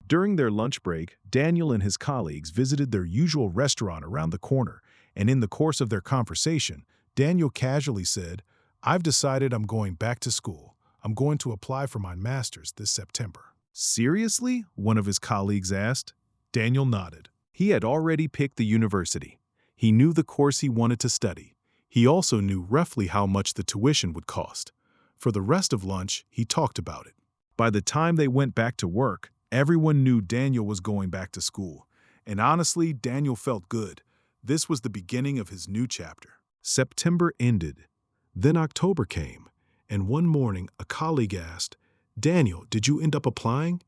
During their lunch break, Daniel and his colleagues visited their usual restaurant around the corner, and in the course of their conversation, Daniel casually said, "I've decided I'm going back to school. I'm going to apply for my master's this September." "Seriously?" one of his colleagues asked. Daniel nodded. He had already picked the university. He knew the course he wanted to study. He also knew roughly how much the tuition would cost. For the rest of lunch, he talked about it. By the time they went back to work, everyone knew Daniel was going back to school. And honestly, Daniel felt good. This was the beginning of his new chapter. September ended. Then October came. And one morning, a colleague asked, "Daniel, did you end up applying?"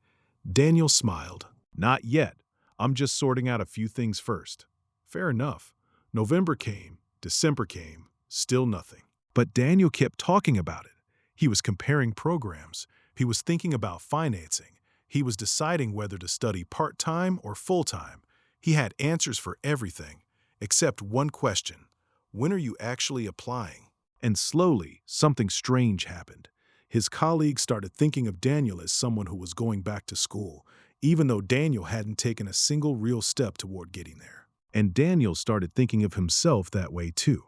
Daniel smiled. "Not yet. I'm just sorting out a few things first." Fair enough. November came. December came. Still nothing. But Daniel kept talking about it. He was comparing programs. He was thinking about financing. He was deciding whether to study part-time or full-time. He had answers for everything, except one question. When are you actually applying? And slowly, something strange happened. His colleagues started thinking of Daniel as someone who was going back to school, even though Daniel hadn't taken a single real step toward getting there. And Daniel started thinking of himself that way too.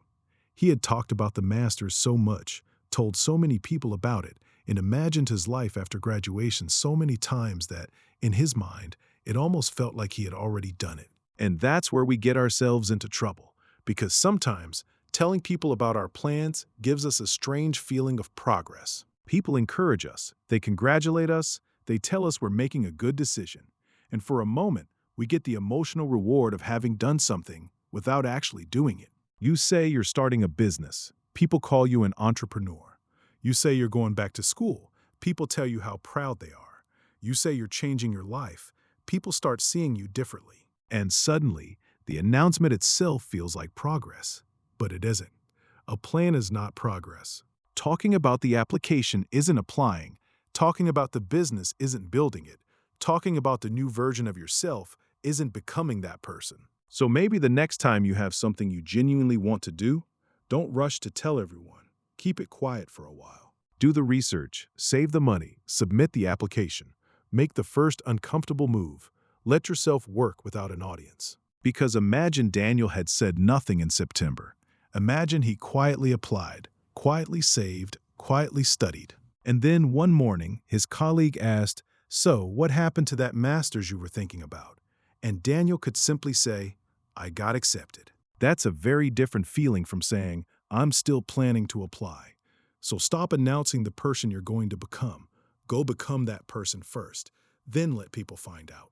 He had talked about the master's so much, told so many people about it, and imagined his life after graduation so many times that, in his mind, it almost felt like he had already done it. And that's where we get ourselves into trouble, because sometimes telling people about our plans gives us a strange feeling of progress. People encourage us, they congratulate us, they tell us we're making a good decision. And for a moment, we get the emotional reward of having done something without actually doing it. You say you're starting a business. People call you an entrepreneur. You say you're going back to school. People tell you how proud they are. You say you're changing your life. People start seeing you differently. And suddenly, the announcement itself feels like progress. But it isn't. A plan is not progress. Talking about the application isn't applying. Talking about the business isn't building it. Talking about the new version of yourself isn't becoming that person. So maybe the next time you have something you genuinely want to do, don't rush to tell everyone. Keep it quiet for a while. Do the research, save the money, submit the application. Make the first uncomfortable move. Let yourself work without an audience. Because imagine Daniel had said nothing in September. Imagine he quietly applied, quietly saved, quietly studied. And then one morning, his colleague asked, "So, what happened to that master's you were thinking about?" And Daniel could simply say, "I got accepted." That's a very different feeling from saying, "I'm still planning to apply." So stop announcing the person you're going to become. Go become that person first. Then let people find out.